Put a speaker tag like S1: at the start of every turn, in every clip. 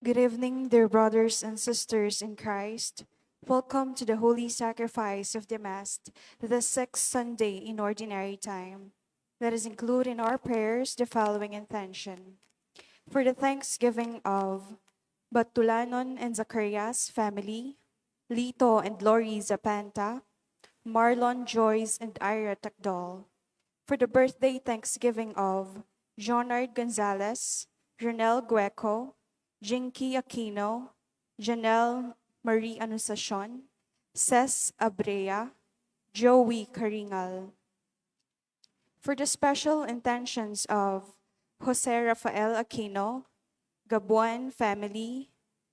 S1: Good evening, dear brothers and sisters in Christ. Welcome to the holy sacrifice of the Mass, the sixth Sunday in Ordinary Time. Let us include in our prayers the following intention. For the thanksgiving of Batulanon and Zacharias family, Lito and Lori Zapanta, Marlon, Joyce, and Ira Takdal. For the birthday thanksgiving of Jonard Gonzalez, Ronel Gueco, Jinky Aquino, Janelle Marie Anunciacion, Ces Abrea, Joey Caringal. For the special intentions of Jose Rafael Aquino, Gabuan family,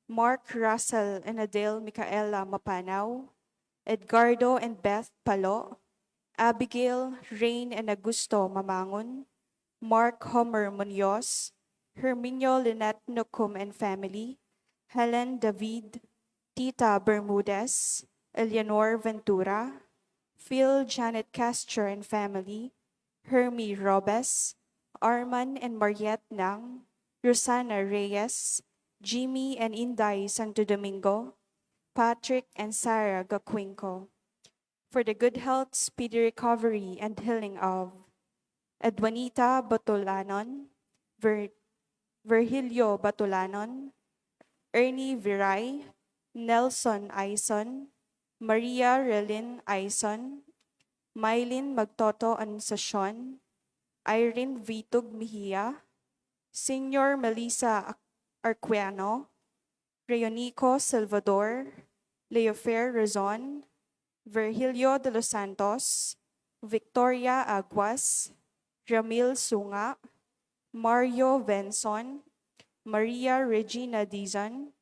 S1: Mark Russell and Adele Micaela Mapanaw, Edgardo and Beth Palo, Abigail, Rain and Augusto Mamangon, Mark Homer Munoz, Herminio Lynette Nucum and family, Helen David, Tita Bermudez, Eleanor Ventura, Phil Janet Castor and family, Hermie Robes, Arman and Mariette Nang, Rosana Reyes, Jimmy and Inday Santo Domingo, Patrick and Sarah Gaquinco. For the good health, speedy recovery, and healing of Edwanita Batolanon, Virgilio Batolanon, Ernie Viray, Nelson Aison, Maria Relin Aison, Mylene Magtoto Anunciacion, Irene Vitug Mejia, Senior Melissa Arquiano, Reonico Salvador, Leofer Razon, Virgilio de los Santos, Victoria Aguas, Ramil Sunga, Mario Venson, Maria Regina Dizon,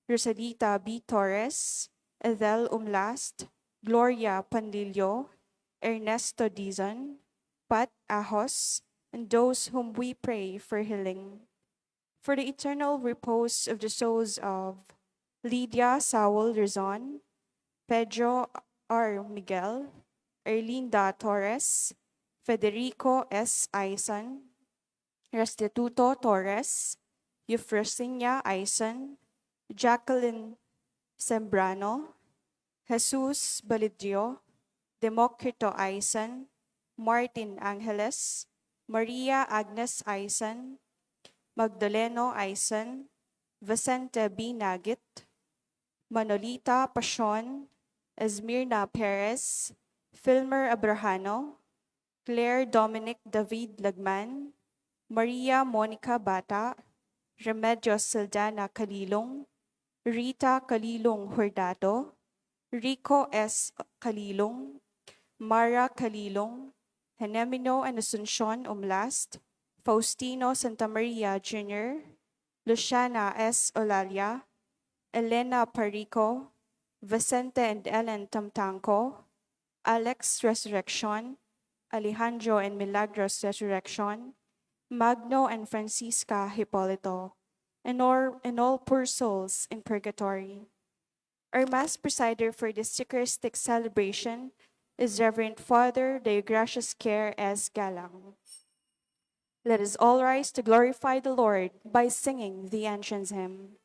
S1: Rosalita B. Torres, Ethel Umlast, Gloria Pandillo, Ernesto Dizon, Pat Ahos, and those whom we pray for healing. For the eternal repose of the souls of Lydia Saul Rizon, Pedro R. Miguel, Erlinda Torres, Federico S. Aison, Restituto Torres, Eufrosinia Aison, Jacqueline Sembrano, Jesus Balidio, Democrito Aison, Martin Angeles, Maria Agnes Aison, Magdaleno Aison, Vicente B. Nagit, Manolita Pasion, Esmirna Perez, Filmer Abrahano, Claire Dominic David Lagman, Maria Monica Bata, Remedios Saldana Calilong, Rita Calilong Hordado, Rico S. Calilong, Mara Calilong, Henemino and Asuncion Umlast, Faustino Santamaria Jr., Luciana S. Olalia, Elena Parico, Vicente and Ellen Tamtanco, Alex Resurrection, Alejandro and Milagros Resurrection, Magno and Francisca Hipólito, and all poor souls in purgatory. Our Mass presider for this Eucharistic celebration is Reverend Father Deogracias Kerr S. Galang. Let us all rise to glorify the Lord by singing the entrance hymn.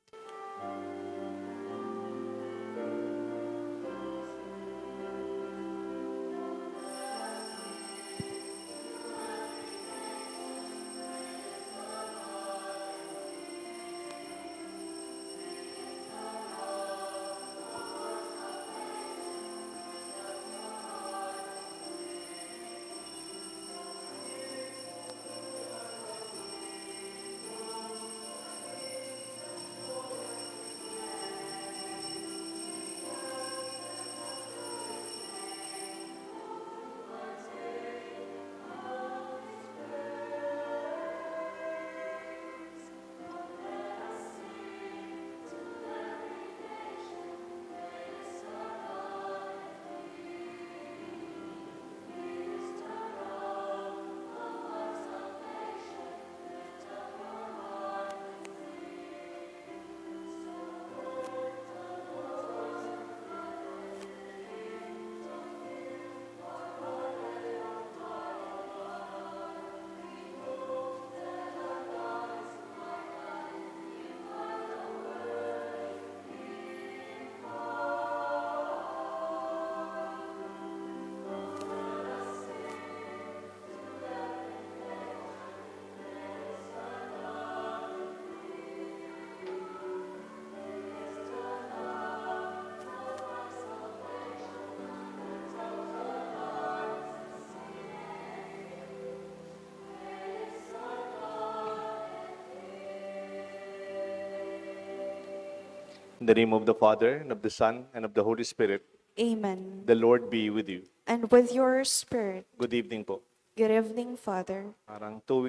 S2: In the name of the Father, and of the Son, and of the Holy Spirit,
S1: Amen.
S2: the Lord be with you.
S1: And with your spirit.
S2: Good evening po.
S1: Good evening, Father.
S2: Parang 2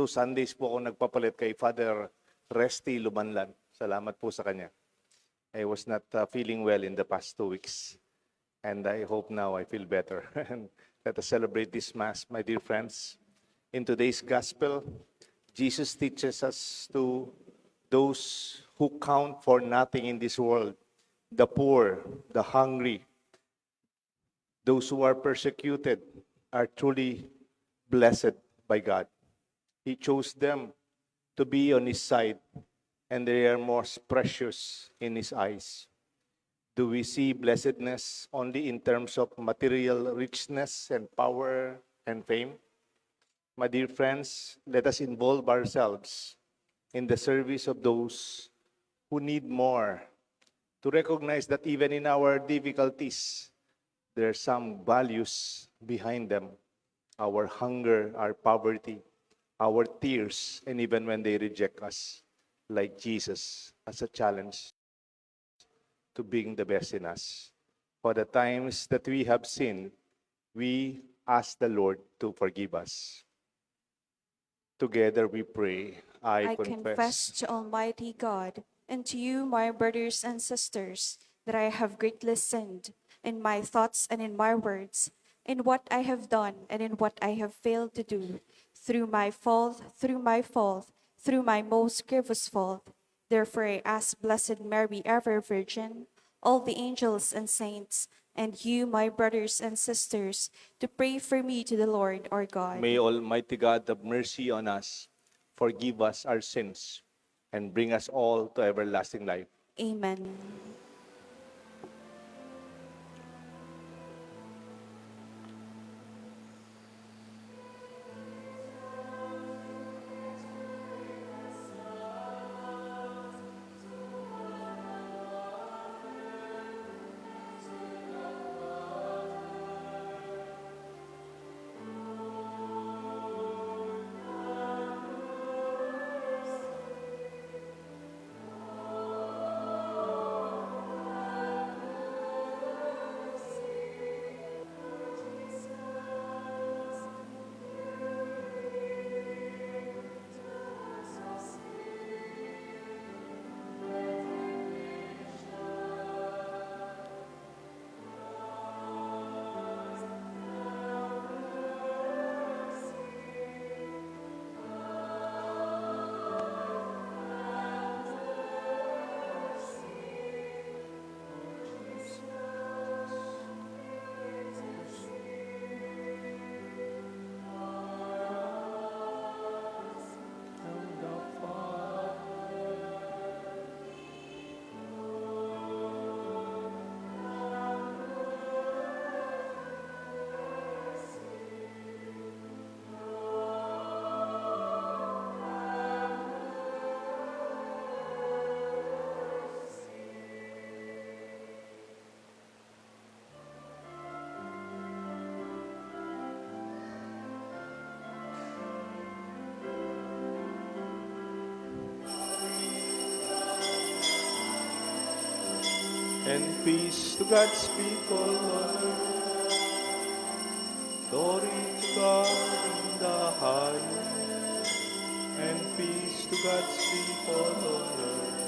S2: Sundays po ako nagpapalit kay Father Resty Lumanlan. Salamat po sa kanya. I was not feeling well in the past 2 weeks. And I hope now I feel better. And let us celebrate this Mass, my dear friends. In today's Gospel, Jesus teaches us to those who count for nothing in this world, the poor, the hungry, those who are persecuted are truly blessed by God. He chose them to be on His side, and they are most precious in His eyes. Do we see blessedness only in terms of material richness and power and fame? My dear friends, let us involve ourselves in the service of those who need more, to recognize that even in our difficulties, there are some values behind them. Our hunger, our poverty, our tears, and even when they reject us, like Jesus, as a challenge to being the best in us. For the times that we have sinned, we ask the Lord to forgive us. Together we pray. I
S1: confess to Almighty God and to you, my brothers and sisters, that I have greatly sinned in my thoughts and in my words, in what I have done and in what I have failed to do, through my fault, through my most grievous fault. Therefore I ask Blessed Mary, ever Virgin, all the angels and saints, and you, my brothers and sisters, to pray for me to the Lord our God.
S2: May Almighty God have mercy on us, forgive us our sins, and bring us all to everlasting life.
S1: Amen.
S2: And peace to God's people on earth. Glory to God in the highest. And peace to God's people on earth.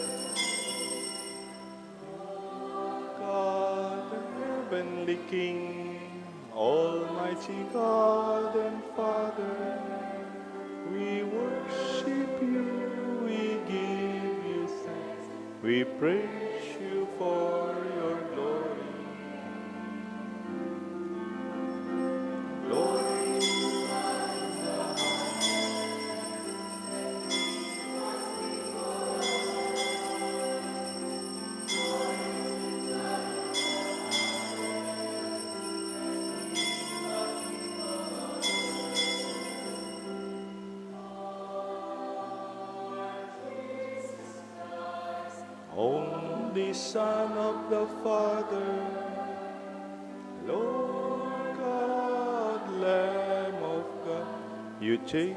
S2: God, the heavenly King, Almighty God and Father, we worship you, we give you thanks, we praise you for your glory. Glory to God in the only Son of the Father, Lord God, Lamb of God, you take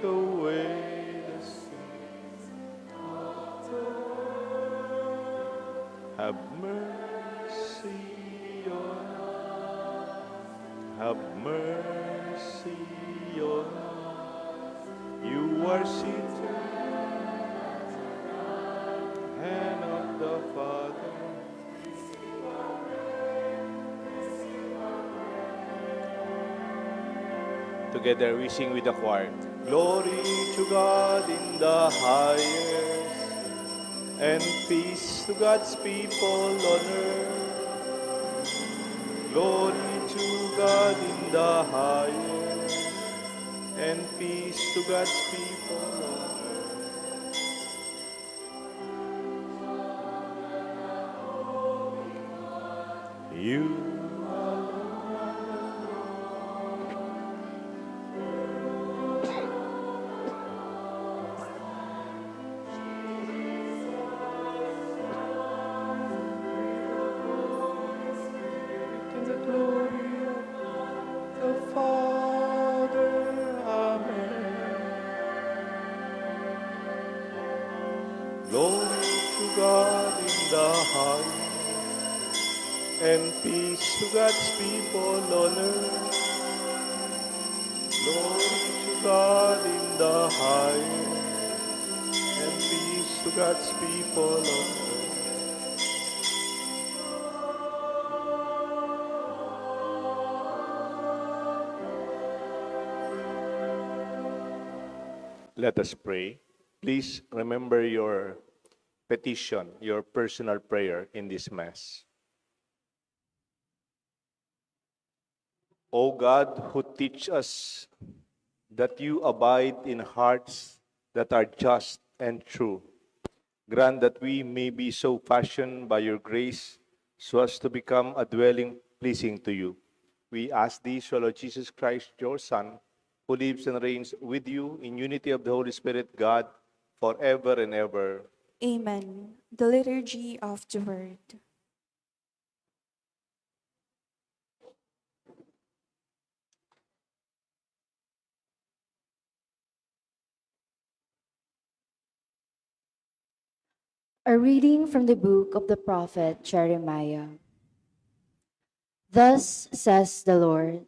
S2: away the sin of the world. mercy on us. You are seated hand of the Father. Together we sing with the choir. Glory to God in the highest, and peace to God's people on earth. Glory to God in the highest, and peace to God's people on earth. You in the glory of the Father. Amen. Glory to God in the highest, and peace to God's people on earth. Glory to God in the highest, and peace to God's people on earth. Let us pray. Please remember your petition, your personal prayer in this Mass. O God, who teach us that you abide in hearts that are just and true, grant that we may be so fashioned by your grace so as to become a dwelling pleasing to you. We ask this through Lord Jesus Christ, your Son, who lives and reigns with you in unity of the Holy Spirit, God, forever and ever.
S1: Amen. The Liturgy of the Word.
S3: A reading from the book of the prophet Jeremiah. Thus says the Lord,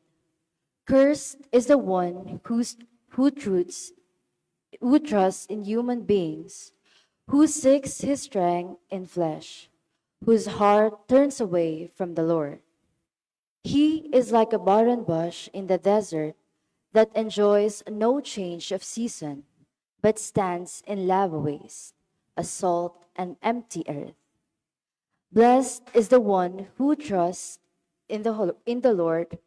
S3: cursed is the one who trusts in human beings, who seeks his strength in flesh, whose heart turns away from the Lord. He is like a barren bush in the desert that enjoys no change of season, but stands in lava waste, a salt and empty earth. Blessed is the one who trusts in the Lord,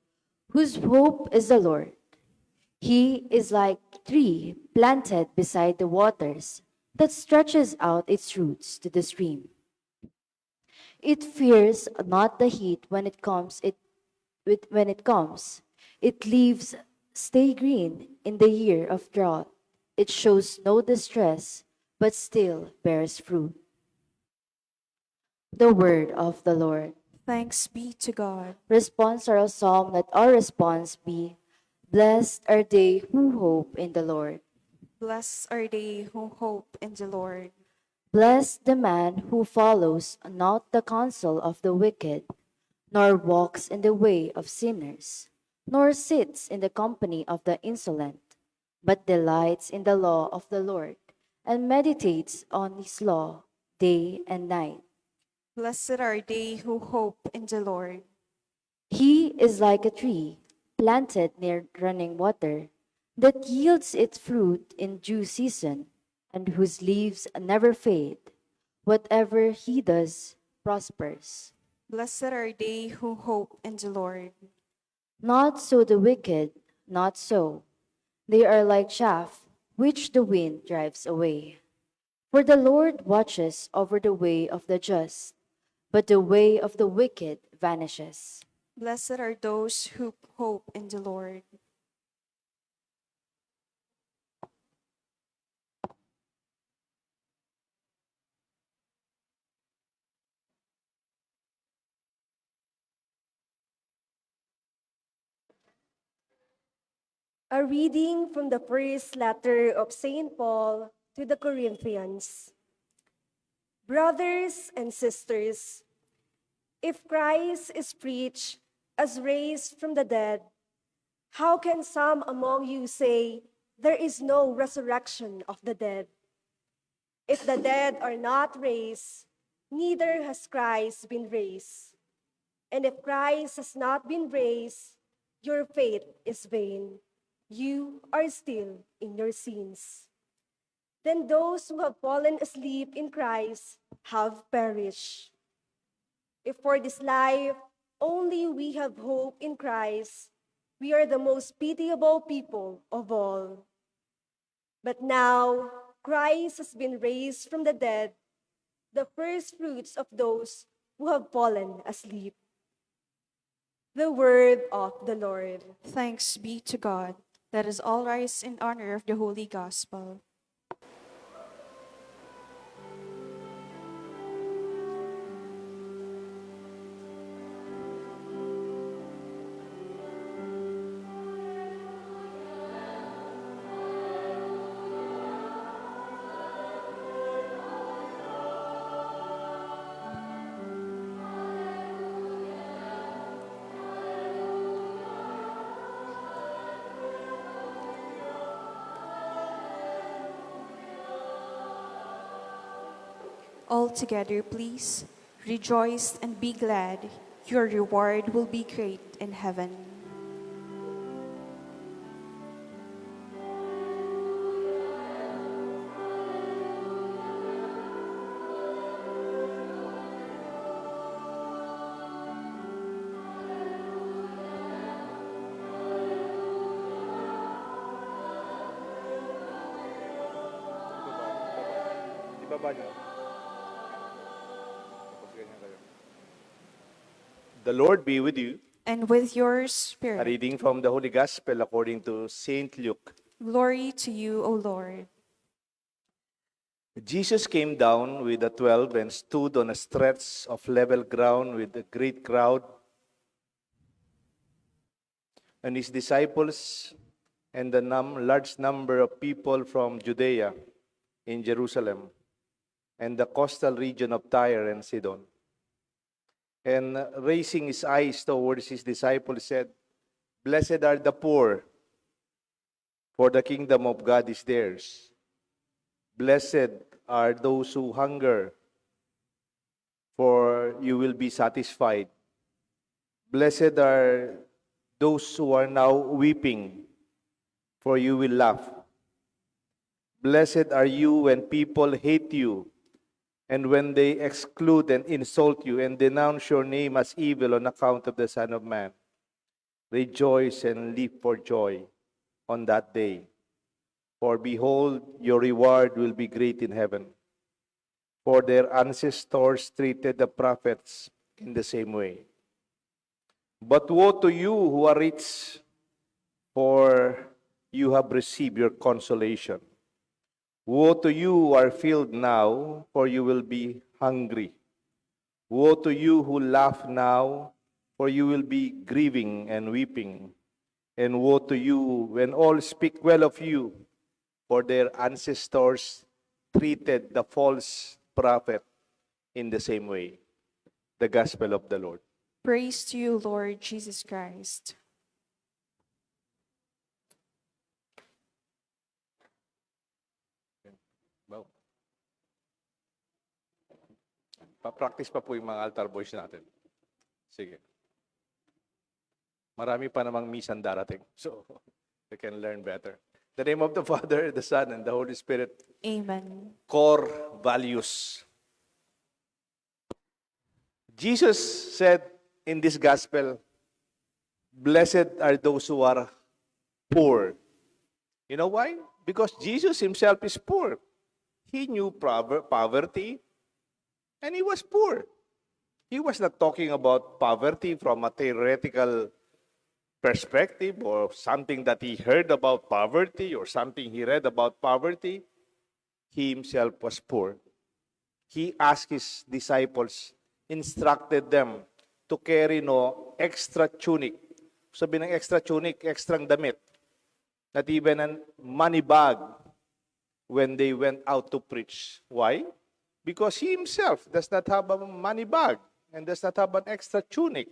S3: whose hope is the Lord. He is like a tree planted beside the waters that stretches out its roots to the stream. It fears not the heat when it comes. Its leaves stay green in the year of drought. It shows no distress, but still bears fruit. The word of the Lord.
S1: Thanks be to God.
S3: Responsorial Psalm, let our response be, blessed are they who hope in the Lord.
S1: Blessed are they who hope in the Lord.
S3: Blessed the man who follows not the counsel of the wicked, nor walks in the way of sinners, nor sits in the company of the insolent, but delights in the law of the Lord, and meditates on his law day and night.
S1: Blessed are they who hope in the Lord.
S3: He is like a tree planted near running water that yields its fruit in due season and whose leaves never fade. Whatever he does prospers.
S1: Blessed are they who hope in the Lord.
S3: Not so the wicked, not so. They are like chaff which the wind drives away. For the Lord watches over the way of the just, but the way of the wicked vanishes.
S1: Blessed are those who hope in the Lord.
S4: A reading from the first letter of St. Paul to the Corinthians. Brothers and sisters, if Christ is preached as raised from the dead, How can some among you say there is no resurrection of the dead? If the dead are not raised, neither has Christ been raised. And if Christ has not been raised, your faith is vain. You are still in your sins. Then those who have fallen asleep in Christ have perished. If for this life only we have hope in Christ, we are the most pitiable people of all. But now Christ has been raised from the dead, the first fruits of those who have fallen asleep. The word of the Lord.
S1: Thanks be to God. Let us all rise in honor of the Holy Gospel. All together, please. Rejoice and be glad. Your reward will be great in heaven.
S2: Ibaba niyo. Tapos ganyan kayo. The Lord be with you.
S1: And with your
S2: A
S1: spirit,
S2: reading from the Holy Gospel according to Saint Luke.
S1: glory to you, O Lord.
S2: Jesus came down with the 12 and stood on a stretch of level ground with a great crowd and his disciples and the large number of people from Judea in Jerusalem and the coastal region of Tyre and Sidon. And raising his eyes towards his disciples, said, "Blessed are the poor, for the kingdom of God is theirs. Blessed are those who hunger, for you will be satisfied. Blessed are those who are now weeping, for you will laugh. Blessed are you when people hate you, and when they exclude and insult you and denounce your name as evil on account of the Son of Man. Rejoice and leap for joy on that day. For behold, your reward will be great in heaven. For their ancestors treated the prophets in the same way. But woe to you who are rich, for you have received your consolation. Woe to you who are filled now, for you will be hungry. Woe to you who laugh now, for you will be grieving and weeping. And woe to you when all speak well of you, for their ancestors treated the false prophet in the same way." The Gospel of the Lord.
S1: Praise to you, Lord Jesus Christ.
S2: Wow. Pa-practice pa po yung mga altar boys natin. Sige. Marami pa namang misan darating. So, we can learn better. In the name of the Father, the Son, and the Holy Spirit.
S1: Amen.
S2: Core values. Jesus said in this gospel, "Blessed are those who are poor." You know why? Because Jesus himself is poor. He knew poverty, and he was poor. He was not talking about poverty from a theoretical perspective or something that he heard about poverty or something he read about poverty. He himself was poor. He asked his disciples, instructed them to carry no extra tunic. Sabi ng extra tunic, extrang damit. Not even a money bag when they went out to preach. Why? Because he himself does not have a money bag and does not have an extra tunic.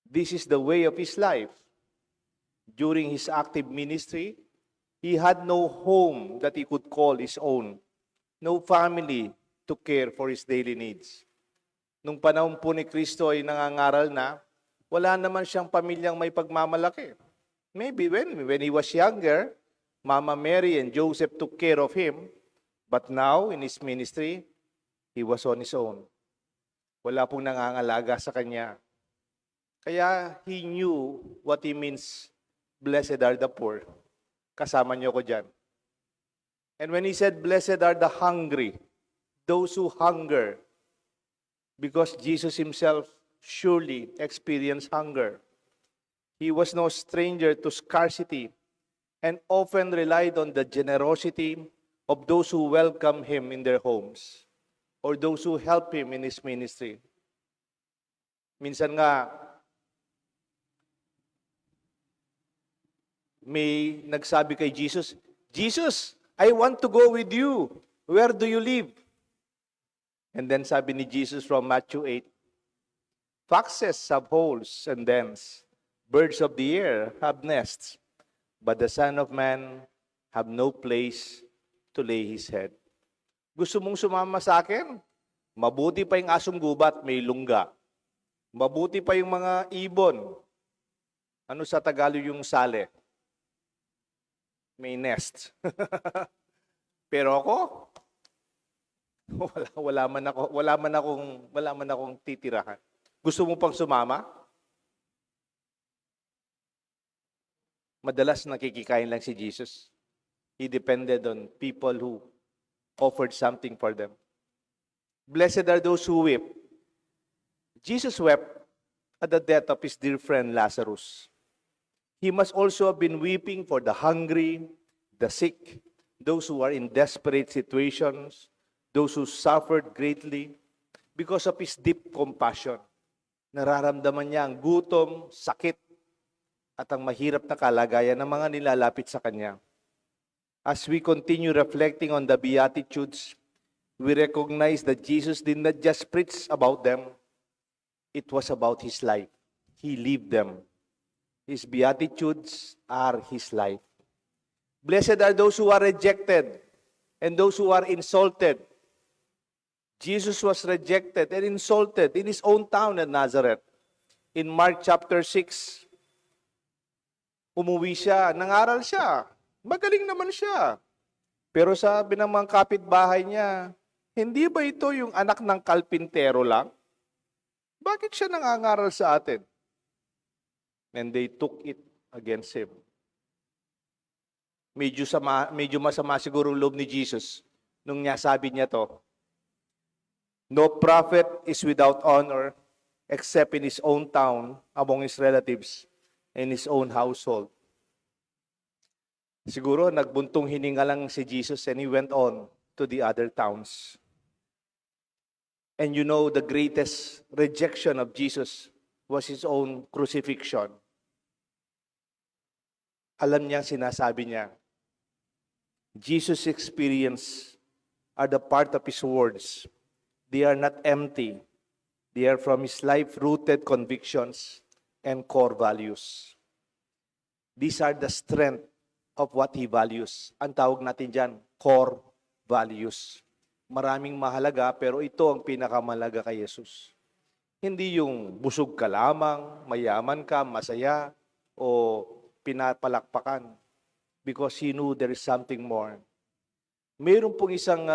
S2: This is the way of his life. during his active ministry, he had no home that he could call his own, no family to care for his daily needs. Nung panahon po ni Kristo ay nangangaral na, wala naman siyang pamilyang may pagmamalaki. Maybe when he was younger, Mama Mary and Joseph took care of him, but now in his ministry, he was on his own. Wala pong nangangalaga sa kanya. Kaya he knew what he means, blessed are the poor. Kasama niyo ko dyan. And when he said, blessed are the hungry, those who hunger, because Jesus himself surely experienced hunger. He was no stranger to scarcity and often relied on the generosity of those who welcome him in their homes or those who help him in his ministry. Minsan nga, may nagsabi kay Jesus, Jesus, I want to go with you. Where do you live? And then sabi ni Jesus from Matthew 8, foxes have holes and dens, birds of the air have nests, but the Son of Man have no place to lay his head. Gusto mong sumama sa akin? Mabuti pa yung asong gubat, may lungga. Mabuti pa yung mga ibon. Ano sa Tagalog yung sale? May nest. Pero ako, wala man akong titirahan. Gusto mo pang sumama? Madalas nakikikain lang si Jesus. He depended on people who offered something for them. Blessed are those who weep. Jesus wept at the death of his dear friend Lazarus. He must also have been weeping for the hungry, the sick, those who are in desperate situations, those who suffered greatly because of his deep compassion. Nararamdaman niya ang gutom, sakit, at ang mahirap na kalagayan ng mga nilalapit sa kanya. As we continue reflecting on the Beatitudes, we recognize that Jesus did not just preach about them, it was about his life. He lived them. His Beatitudes are his life. Blessed are those who are rejected and those who are insulted. Jesus was rejected and insulted in his own town at Nazareth. In Mark chapter 6, umuwi siya, nangaral siya, magaling naman siya. Pero sabi ng mga kapitbahay niya, hindi ba ito yung anak ng kalpintero lang? Bakit siya nangangaral sa atin? And they took it against him. Medyo masama siguro ang loob ni Jesus nung sabi niya to. No prophet is without honor except in his own town, among his relatives, and his own household. Siguro nagbuntong hininga lang si Jesus and he went on to the other towns. And you know, the greatest rejection of Jesus was his own crucifixion. Alam niya, sinasabi niya, Jesus' experience are the part of his words. They are not empty. They are from his life-rooted convictions and core values. These are the strength of what he values. Ang tawag natin dyan, core values. Maraming mahalaga, pero ito ang pinakamahalaga kay Jesus. Hindi yung busog ka lamang, mayaman ka, masaya, o pinapalakpakan. Because he knew there is something more. Mayroon pong isang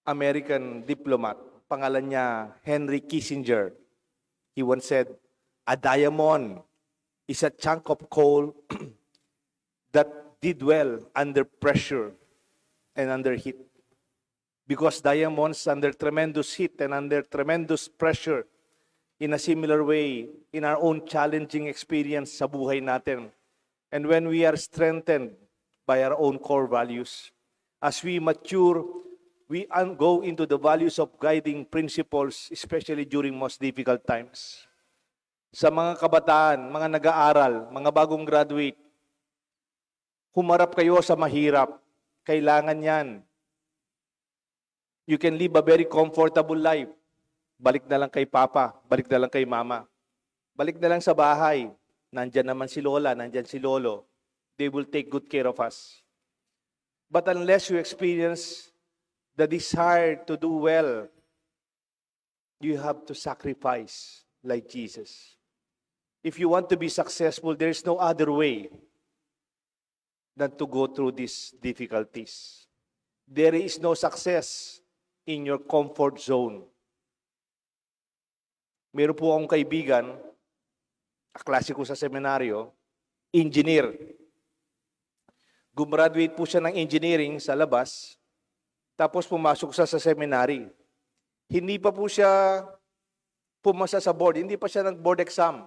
S2: American diplomat, pangalan niya Henry Kissinger. He once said, a diamond is a chunk of coal that did well under pressure and under heat. Because diamonds under tremendous heat and under tremendous pressure, in a similar way, in our own challenging experience sa buhay natin. And when we are strengthened by our own core values, as we mature, we go into the values of guiding principles, especially during most difficult times. Sa mga kabataan, mga nag-aaral, mga bagong graduate, humarap kayo sa mahirap. Kailangan yan. You can live a very comfortable life. Balik na lang kay Papa, balik na lang kay Mama. Balik na lang sa bahay. Nandyan naman si Lola, nandyan si Lolo. They will take good care of us. But unless you experience the desire to do well, you have to sacrifice like Jesus. If you want to be successful, there is no other way than to go through these difficulties. There is no success in your comfort zone. Meron po akong kaibigan, kaklase ko sa seminaryo, engineer. Gumraduate po siya ng engineering sa labas, tapos pumasok siya sa seminary. Hindi pa po siya pumasa sa board, hindi pa siya nag-board exam.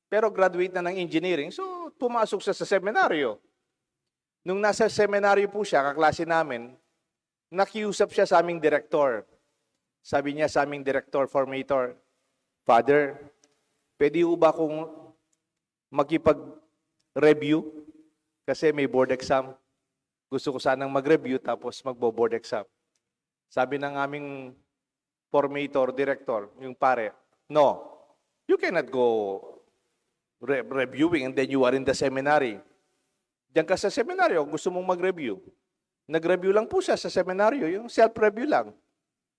S2: Pero graduate na ng engineering, so pumasok siya sa seminaryo. Nung nasa seminaryo po siya, kaklase namin, nakiusap siya sa aming director. Sabi niya sa aming director, formator, Father, pwede ho ba kung makipag-review? Kasi may board exam. Gusto ko sanang mag-review tapos magbo-board exam. Sabi ng aming formator, director, yung pare, no, you cannot go reviewing and then you are in the seminary. Diyan ka sa seminaryo, gusto mong mag-review. Nag-review lang po siya sa seminaryo, yung self-review lang,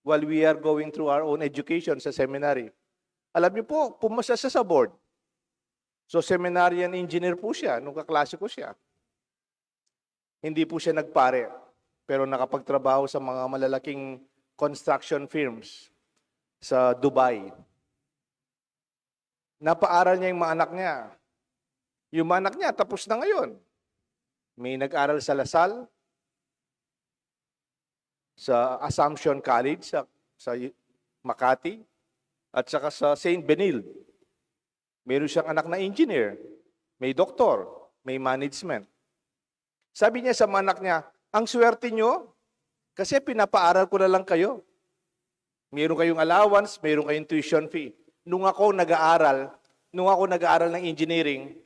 S2: while we are going through our own education sa seminary. Alam niyo po, pumasa siya sa board. So seminarian engineer po siya, nung kaklase ko siya. Hindi po siya nagpare, pero nakapagtrabaho sa mga malalaking construction firms sa Dubai. Napaaral niya yung mga anak niya. Yung mga anak niya, tapos na ngayon. May nag-aral sa Lasal, sa Assumption College, sa Makati, at saka sa St. Benilde. Meron siyang anak na engineer, may doktor, may management. Sabi niya sa mga anak niya, ang swerte nyo, kasi pinapaaral ko na lang kayo. Meron kayong allowance, meron kayong tuition fee. Nung ako nag-aaral ng engineering,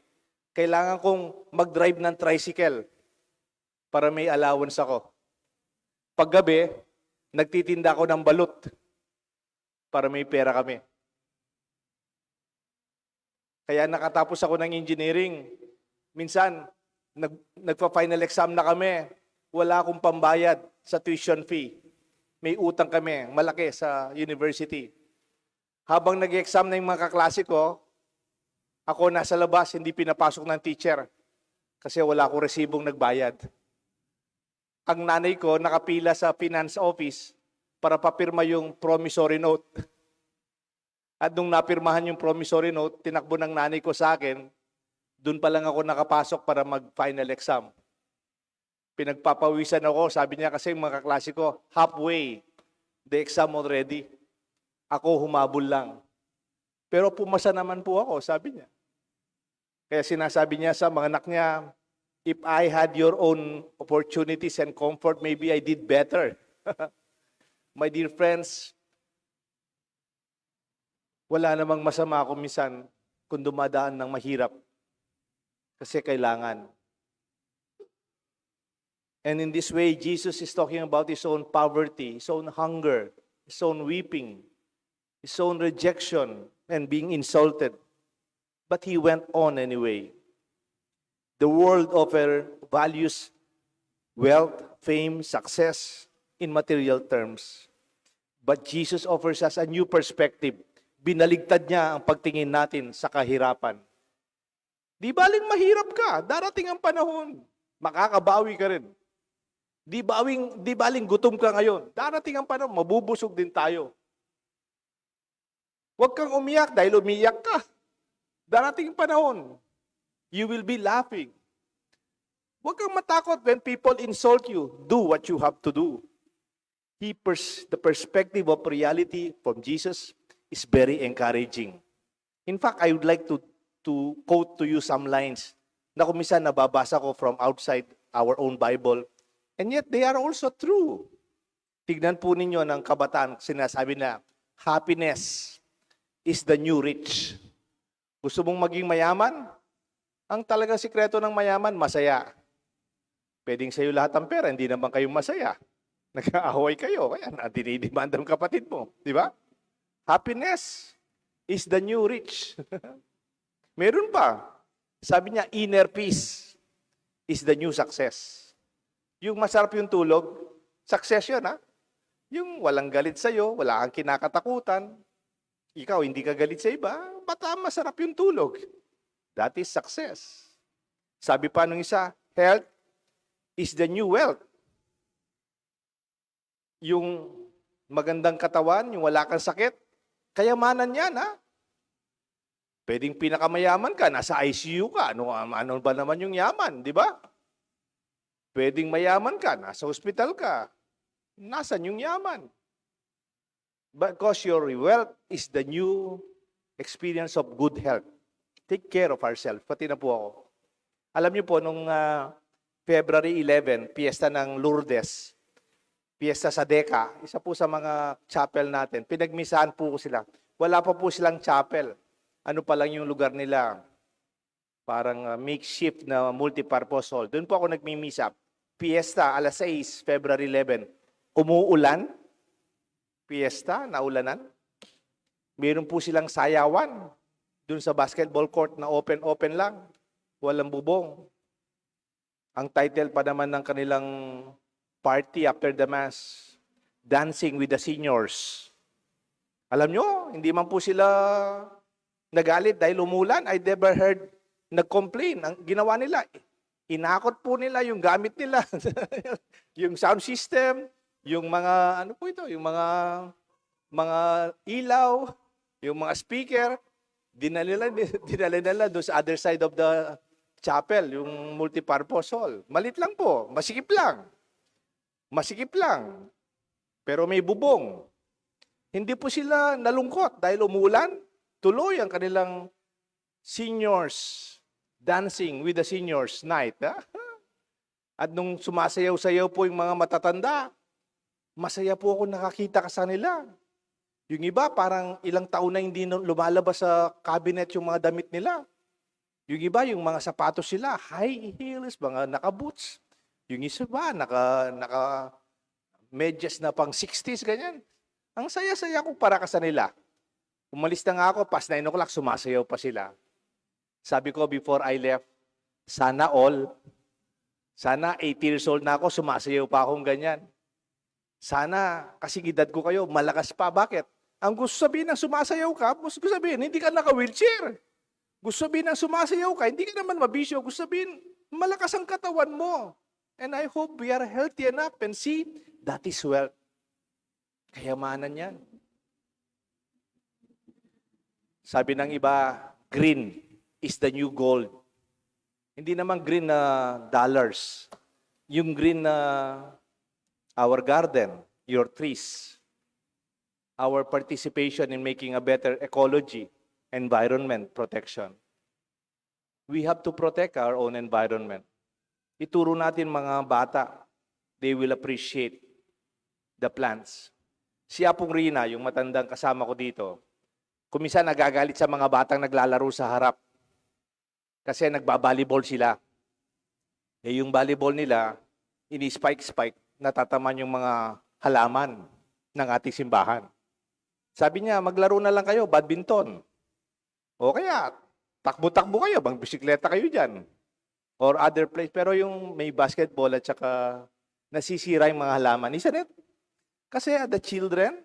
S2: kailangan kong mag-drive ng tricycle para may allowance ako. Paggabi, nagtitinda ako ng balut para may pera kami. Kaya nakatapos ako ng engineering. Minsan, nagpa-final exam na kami. Wala akong pambayad sa tuition fee. May utang kami, malaki sa university. Habang nag-exam na yung mga kaklase ko, ako nasa labas, hindi pinapasok ng teacher kasi wala akong resibong nagbayad. Ang nanay ko nakapila sa finance office para papirma yung promissory note. At nung napirmahan yung promissory note, tinakbo ng nanay ko sa akin, doon pa lang ako nakapasok para mag-final exam. Pinagpapawisan ako, sabi niya kasi mga kaklase ko, halfway, the exam already. Ako humabol lang. Pero pumasa naman po ako, sabi niya. Kaya sinasabi niya sa mga anak niya, if I had your own opportunities and comfort, maybe I did better. My dear friends, wala namang masama kung minsan kung dumadaan ng mahirap. Kasi kailangan. And in this way, Jesus is talking about his own poverty, his own hunger, his own weeping, his own rejection, and being insulted. But he went on anyway. The world values wealth, fame, success in material terms. But Jesus offers us a new perspective. Binaligtad niya ang pagtingin natin sa kahirapan. Di baling mahirap ka, darating ang panahon, makakabawi ka rin. Di baling gutom ka ngayon, darating ang panahon, mabubusog din tayo. Huwag kang umiyak dahil umiyak ka. Darating ang panahon, you will be laughing. Huwag kang matakot when people insult you. Do what you have to do. The perspective of reality from Jesus is very encouraging. In fact, I would like to quote to you some lines na kung minsan nababasa ko from outside our own Bible, and yet they are also true. Tignan po ninyo ng kabataan, sinasabi na, happiness is the new rich. Gusto mong maging mayaman? Ang talagang sikreto ng mayaman, masaya. Pwedeng sa'yo lahat ang pera, hindi naman kayo masaya. Nag-aaway kayo, kaya dinidemand ang kapatid mo. Di ba? Happiness is the new rich. Meron pa. Sabi niya, inner peace is the new success. Yung masarap yung tulog, success yun, ha? Yung walang galit sa'yo, wala kang kinakatakutan, ikaw hindi ka galit sa iba, bata masarap yung tulog. That is success. Sabi pa nung isa, health is the new wealth. Yung magandang katawan, yung wala kang sakit, kayamanan yan, ha? Pwedeng pinakamayaman ka, nasa ICU ka, ano ba naman yung yaman, di ba? Pwedeng mayaman ka, nasa hospital ka, nasan yung yaman? Because your wealth is the new experience of good health. Take care of ourselves, pati na po ako. Alam niyo po, nung February 11, piyesta ng Lourdes, piyesta sa Deca, isa po sa mga chapel natin, pinagmisahan po sila. Wala pa po silang chapel. Ano pa lang yung lugar nila? Parang makeshift na multipurpose hall. Doon po ako nagmimisa. Piyesta, alas 6, February 11. Umuulan. Piyesta, naulanan. Meron po silang sayawan. Doon sa basketball court na open lang. Walang bubong. Ang title pa naman ng kanilang party after the mass, Dancing with the Seniors. Alam nyo, hindi man po sila nagalit dahil umulan. I never heard nag-complain. Ang ginawa nila, inakot po nila yung gamit nila. Yung sound system, yung mga, ano po ito, yung mga ilaw, yung mga speaker, dinala nila doon sa other side of the chapel, yung multipurpose hall. Malit lang po, masikip lang. Masikip lang. Pero may bubong. Hindi po sila nalungkot dahil umulan. Tuloy ang kanilang seniors, dancing with the seniors night. Ha? At nung sumasayaw-sayaw po yung mga matatanda, masaya po ako nakakita ka sa nila. Yung iba, parang ilang taon na hindi lumalabas sa cabinet yung mga damit nila. Yung iba, yung mga sapatos sila, high heels, mga naka-boots. Yung isa ba, naka-medyas na pang 60s, ganyan. Ang saya-saya ko para ka sa nila. Umalis na nga ako, past 9 o'clock, sumasayaw pa sila. Sabi ko before I left, sana 8 years old na ako, sumasayaw pa akong ganyan. Sana, kasi edad ko kayo, malakas pa. Bakit? Ang gusto sabihin ng sumasayaw ka, gusto sabihin, hindi ka naka-wheelchair. Gusto sabihin ng sumasayaw ka, hindi ka naman mabisyo. Gusto sabihin, malakas ang katawan mo. And I hope we are healthy enough and see, that is wealth. Kayamanan yan. Sabi ng iba, green is the new gold. Hindi naman green na dollars. Yung green na our garden, your trees, our participation in making a better ecology, environment protection. We have to protect our own environment. Ituro natin mga bata, they will appreciate the plants. Si Apong Rina, yung matandang kasama ko dito, kuminsan nagagalit sa mga batang naglalaro sa harap. Kasi nagbabalibol sila. Eh yung volleyball nila, ini-spike-spike, natataman yung mga halaman ng ating simbahan. Sabi niya, maglaro na lang kayo, badminton. O kaya, takbo-takbo kayo, bisikleta kayo dyan. Or other place. Pero yung may basketball at saka nasisira yung mga halaman. Isn't it? Kasi the children,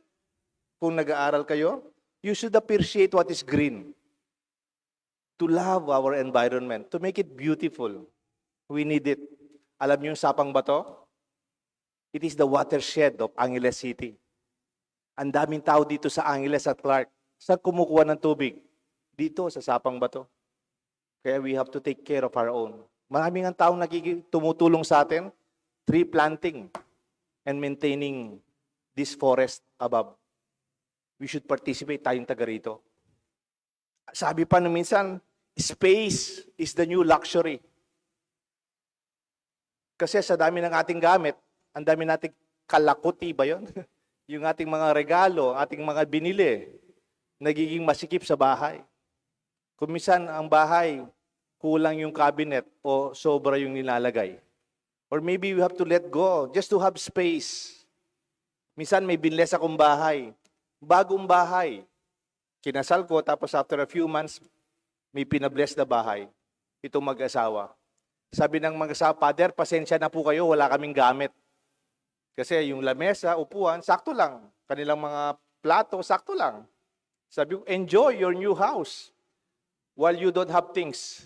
S2: kung nag-aaral kayo, you should appreciate what is green. To love our environment, to make it beautiful. We need it. Alam niyo yung Sapang Bato? It is the watershed of Angeles City. Ang daming tao dito sa Angeles at Clark. Saan kumukuha ng tubig? Dito sa Sapang Bato. Kaya we have to take care of our own. Maraming ang taong tumutulong sa atin, tree planting and maintaining this forest above. We should participate, tayong taga rito. Sabi pa nung minsan, space is the new luxury. Kasi sa dami ng ating gamit, ang dami nating kalakuti ba yun? Yung ating mga regalo, ating mga binili, nagiging masikip sa bahay. Kung minsan ang bahay, kulang yung cabinet o sobra yung nilalagay. Or maybe we have to let go just to have space. Minsan may binles akong bahay. Bagong bahay. Kinasal ko, tapos after a few months, may pinabless na bahay, itong mag-asawa. Sabi ng mag-asawa, Father, pasensya na po kayo, wala kaming gamit. Kasi yung lamesa, upuan, sakto lang. Kanilang mga plato, sakto lang. Sabi ko, enjoy your new house while you don't have things.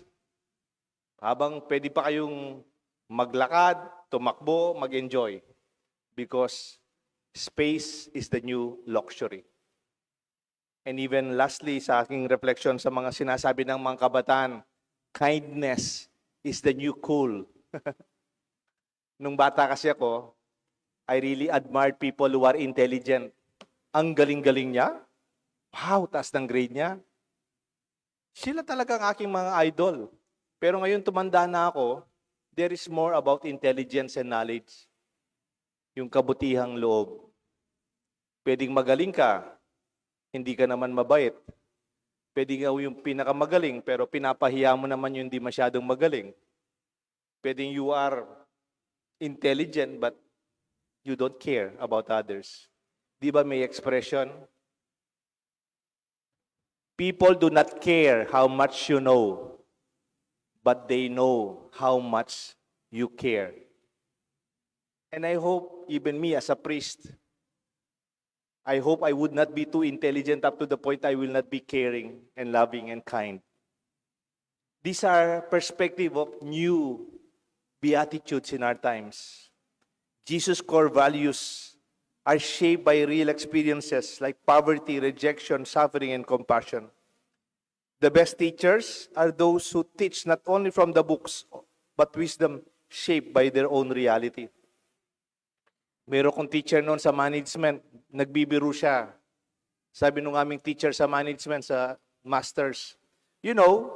S2: Habang pwede pa kayong maglakad, tumakbo, mag-enjoy. Because space is the new luxury. And even lastly, sa aking reflection sa mga sinasabi ng mga kabataan, kindness is the new cool. Nung bata kasi ako, I really admired people who are intelligent. Ang galing-galing niya. Wow, taas ng grade niya. Sila talaga ang aking mga idol. Pero ngayon tumanda na ako, there is more about intelligence and knowledge. Yung kabutihang loob. Pwedeng magaling ka, hindi ka naman mabait. Pwede nga yung pinakamagaling, pero pinapahiya mo naman yung hindi masyadong magaling. Pwedeng you are intelligent, but you don't care about others. Di ba may expression? People do not care how much you know, but they know how much you care. And I hope, even me as a priest, I hope I would not be too intelligent up to the point I will not be caring and loving and kind. These are perspective of new beatitudes in our times. Jesus' core values are shaped by real experiences like poverty, rejection, suffering, and compassion. The best teachers are those who teach not only from the books, but wisdom shaped by their own reality. Meron kong teacher noon sa management, nagbibiro siya. Sabi nung aming teacher sa management, sa masters, you know,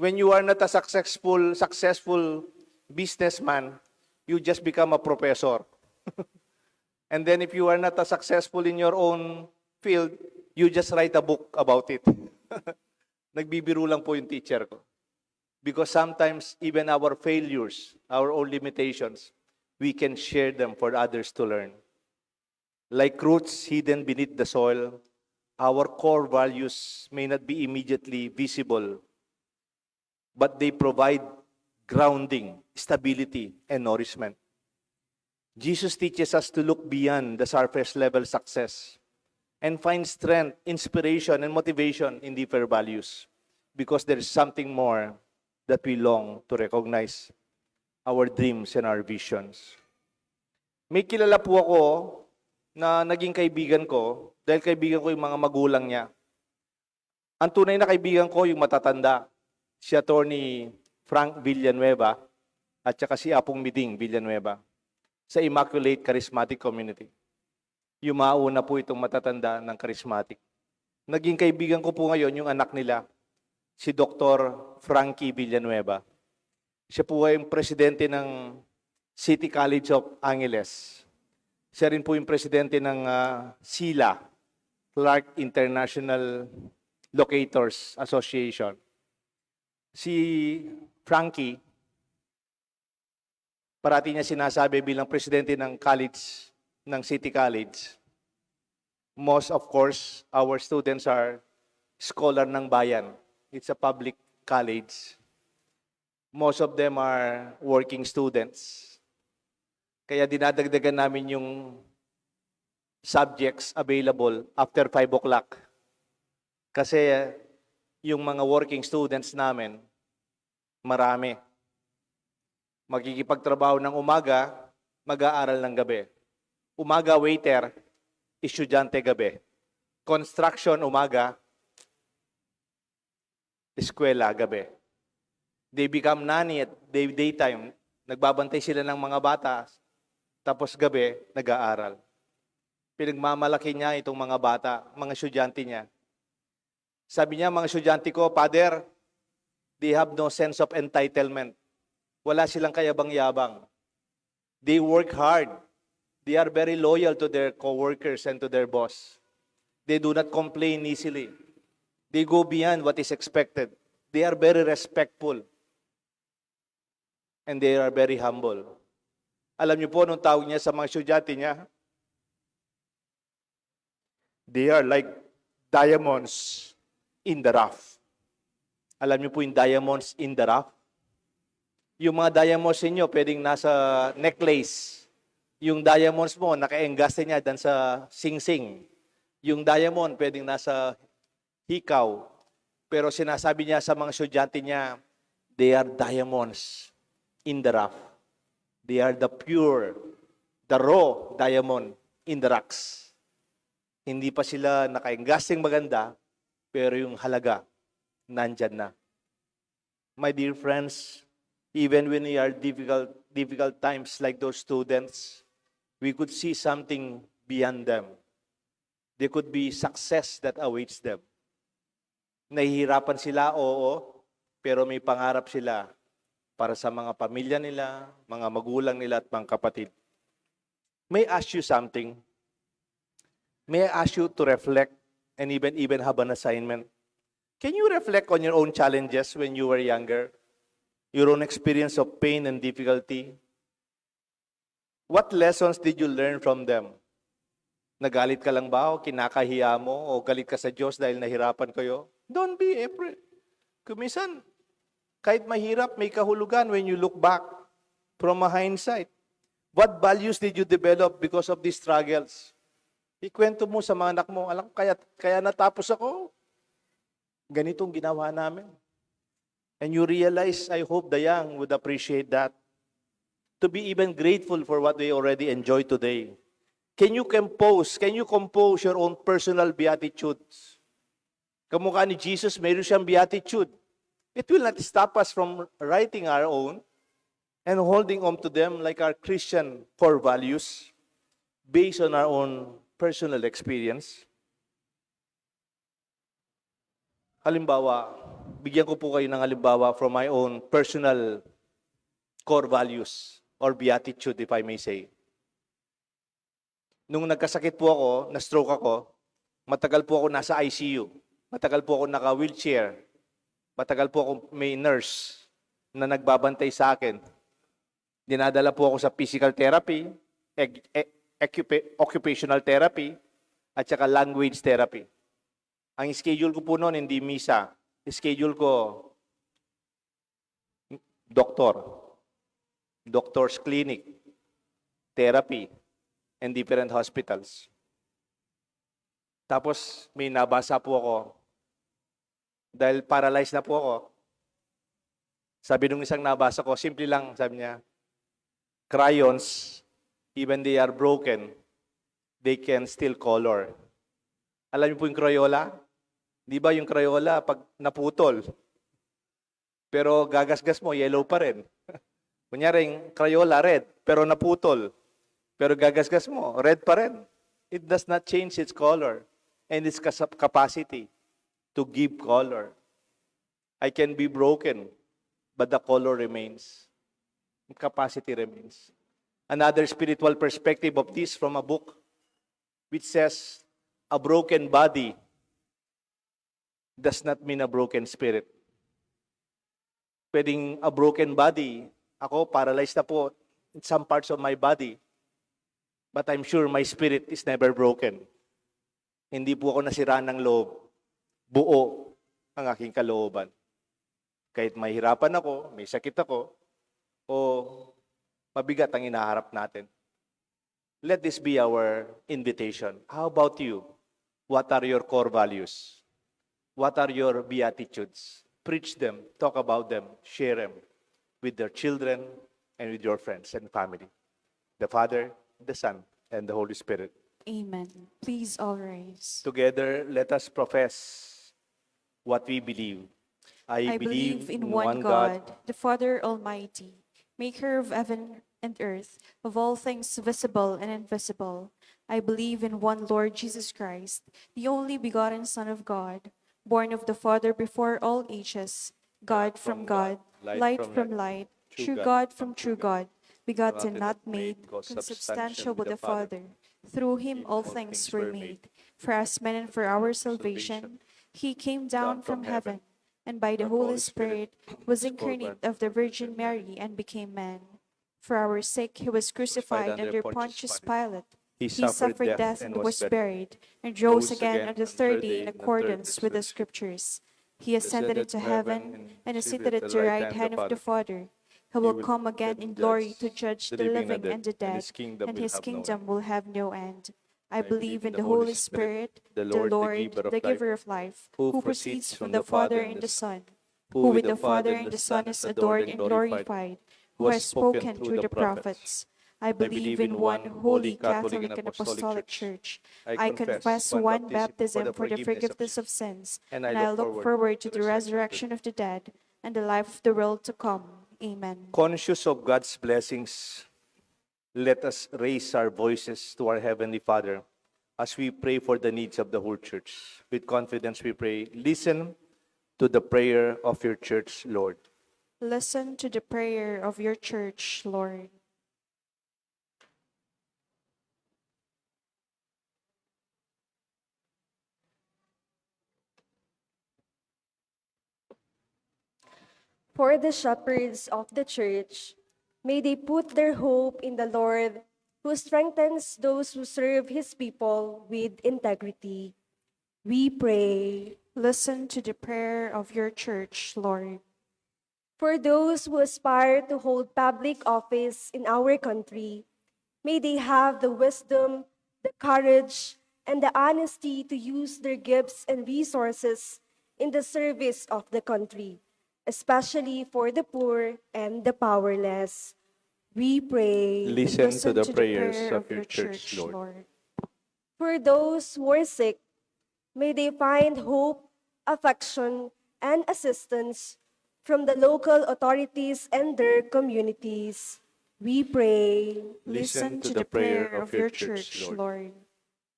S2: when you are not a successful businessman, you just become a professor. And then if you are not a successful in your own field, you just write a book about it. Nagbibiro lang po yung teacher ko. Because sometimes even our failures, our own limitations, we can share them for others to learn. Like roots hidden beneath the soil, our core values may not be immediately visible, but they provide grounding, stability, and nourishment. Jesus teaches us to look beyond the surface level success and find strength, inspiration, and motivation in deeper values because there is something more that we long to recognize. Our dreams and our visions. May kilala po ako na naging kaibigan ko dahil kaibigan ko yung mga magulang niya. Ang tunay na kaibigan ko yung matatanda. Si Attorney Frank Villanueva at saka si Apong Miding Villanueva sa Immaculate Charismatic Community. Yung mauna po itong matatanda ng charismatic. Naging kaibigan ko po ngayon yung anak nila, si Dr. Frankie Villanueva. Siya po ay yung presidente ng City College of Angeles. Siya rin po yung presidente ng SILA, Clark International Locators Association. Si Frankie, parati niya sinasabi bilang presidente ng college, ng City College, most of course, our students are scholar ng bayan. It's a public college. Most of them are working students. Kaya dinadagdagan namin yung subjects available after 5 o'clock. Kasi yung mga working students namin, marami. Magkikipagtrabaho ng umaga, mag-aaral ng gabi. Umaga, waiter, estudyante gabi. Construction, umaga, eskwela, gabi. They become nanny at daytime. Nagbabantay sila ng mga bata. Tapos gabi, nag-aaral. Pinagmamalaki niya itong mga bata, mga estudyante niya. Sabi niya, mga estudyante ko, Father, they have no sense of entitlement. Wala silang kayabang-yabang. They work hard. They are very loyal to their co-workers and to their boss. They do not complain easily. They go beyond what is expected. They are very respectful. And they are very humble. Alam niyo po, nung tawag niya sa mga estudyante niya, they are like diamonds in the rough. Alam niyo po yung diamonds in the rough? Yung mga diamonds ninyo, pwedeng nasa necklace. Yung diamonds mo, naka-engaste niya dan sa sing-sing. Yung diamond, pwedeng nasa hikaw. Pero sinasabi niya sa mga estudyante niya, they are diamonds in the rough. They are the pure, the raw diamond in the rocks. Hindi pa sila naka-engasting maganda, pero yung halaga, nandyan na. My dear friends, even when we are difficult times like those students, we could see something beyond them. There could be success that awaits them. Nahihirapan sila, oo, pero may pangarap sila para sa mga pamilya nila, mga magulang nila at mga kapatid. May I ask you something? May I ask you to reflect and even have an assignment? Can you reflect on your own challenges when you were younger? Your own experience of pain and difficulty? What lessons did you learn from them? Nagalit ka lang ba o kinakahiya mo o galit ka sa Diyos dahil nahirapan kayo? Don't be afraid. Kumisan, kahit mahirap, may kahulugan when you look back from a hindsight. What values did you develop because of these struggles? Ikwento mo sa mga anak mo, alam, kaya natapos ako. Ganitong ginawa namin. And you realize, I hope the young would appreciate that. To be even grateful for what they already enjoy today. Can you compose your own personal beatitudes? Kamukha ni Jesus, mayroon siyang beatitude. It will not stop us from writing our own and holding on to them like our Christian core values based on our own personal experience. Halimbawa, bigyan ko po kayo ng halimbawa from my own personal core values or beatitude, if I may say. Nung nagkasakit po ako, na-stroke ako, matagal po ako nasa ICU. Matagal po ako naka-wheelchair. Matagal po ako may nurse na nagbabantay sa akin. Dinadala po ako sa physical therapy, occupational therapy, at saka language therapy. Ang schedule ko po noon, hindi misa. Schedule ko, doctor's clinic, therapy, and different hospitals. Tapos may nabasa po ako, dahil paralyzed na po ako. Sabi nung isang nabasa ko, simple lang, sabi niya, crayons, even they are broken, they can still color. Alam niyo po yung Crayola? Di ba yung Crayola, pag naputol, pero gagasgas mo, yellow pa rin. Kunyari yung Crayola, red, pero naputol. Pero gagasgas mo, red pa rin. It does not change its color and its capacity to give color. I can be broken, but the color remains. Capacity remains. Another spiritual perspective of this from a book which says, a broken body does not mean a broken spirit. Pwedeng a broken body, ako paralyzed na po in some parts of my body, but I'm sure my spirit is never broken. Hindi po ako nasiraan ng loob. Buo ang aking kalooban. Kahit mahirapan ako, may sakit ako, o mabigat ang inaharap natin. Let this be our invitation. How about you? What are your core values? What are your beatitudes? Preach them, talk about them, share them with their children and with your friends and family. The Father, the Son, and the Holy Spirit.
S1: Amen. Please all rise.
S2: Together, let us profess what we believe.
S1: I believe in one God, the Father Almighty, maker of heaven and earth, of all things visible and invisible. I believe in one Lord Jesus Christ, the only begotten Son of God, born of the Father before all ages, God from God, light from light, true God from true God, begotten, not made, consubstantial with the Father. Through him all things were made. For us men and for our salvation, he came down from heaven, and by the Holy Spirit was incarnate of the Virgin Mary and became man. For our sake he was crucified under Pontius Pilate. He suffered death and was buried, and rose again on the third day in accordance with the Scriptures. He ascended into heaven and is seated at the right hand of the Father. He will come again in glory to judge the living and the dead, and his kingdom will have no end. I believe in the Holy Spirit, the Lord, the giver of life, who proceeds from the Father and the Son, who with the Father and the Son is adored and glorified, who has spoken through the prophets. I believe in one holy Catholic and Apostolic Church. I confess one baptism for the forgiveness of sins, and I look forward to the resurrection of the dead and the life of the world to come. Amen.
S2: Conscious of God's blessings, let us raise our voices to our Heavenly Father as we pray for the needs of the whole church. With confidence we pray, listen to the prayer of your church, Lord.
S1: Listen to the prayer of your church, Lord.
S4: For the shepherds of the church, may they put their hope in the Lord, who strengthens those who serve his people with integrity. We pray.
S1: Listen to the prayer of your church, Lord.
S4: For those who aspire to hold public office in our country, may they have the wisdom, the courage, and the honesty to use their gifts and resources in the service of the country, especially for the poor and the powerless. We pray.
S2: Listen to
S1: Listen
S2: the
S1: to the
S2: prayers
S1: prayer
S2: of
S1: of
S2: your
S1: your
S2: church,
S1: church,
S2: Lord.
S1: Lord.
S4: For those who are sick, may they find hope, affection, and assistance from the local authorities and their communities. We pray.
S1: Listen to the prayer of your church, Lord.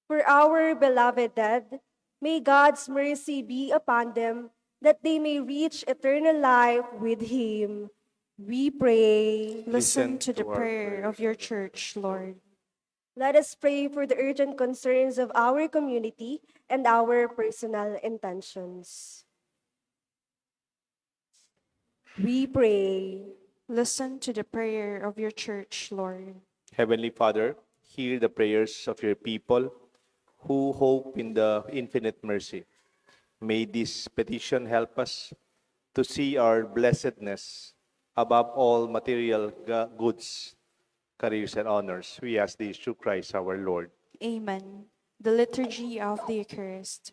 S4: For our beloved dead, may God's mercy be upon them, that they may reach eternal life with him. We pray.
S1: Listen to the
S2: to our
S1: prayer of
S2: prayers.
S1: your church, Lord.
S4: Let us pray for the urgent concerns of our community and our personal intentions. We pray.
S1: Listen to the prayer of your church, Lord.
S2: Heavenly Father, hear the prayers of your people who hope in the infinite mercy. May this petition help us to see our blessedness above all material goods, careers, and honors. We ask this through Christ our Lord.
S1: Amen. The Liturgy of the Eucharist.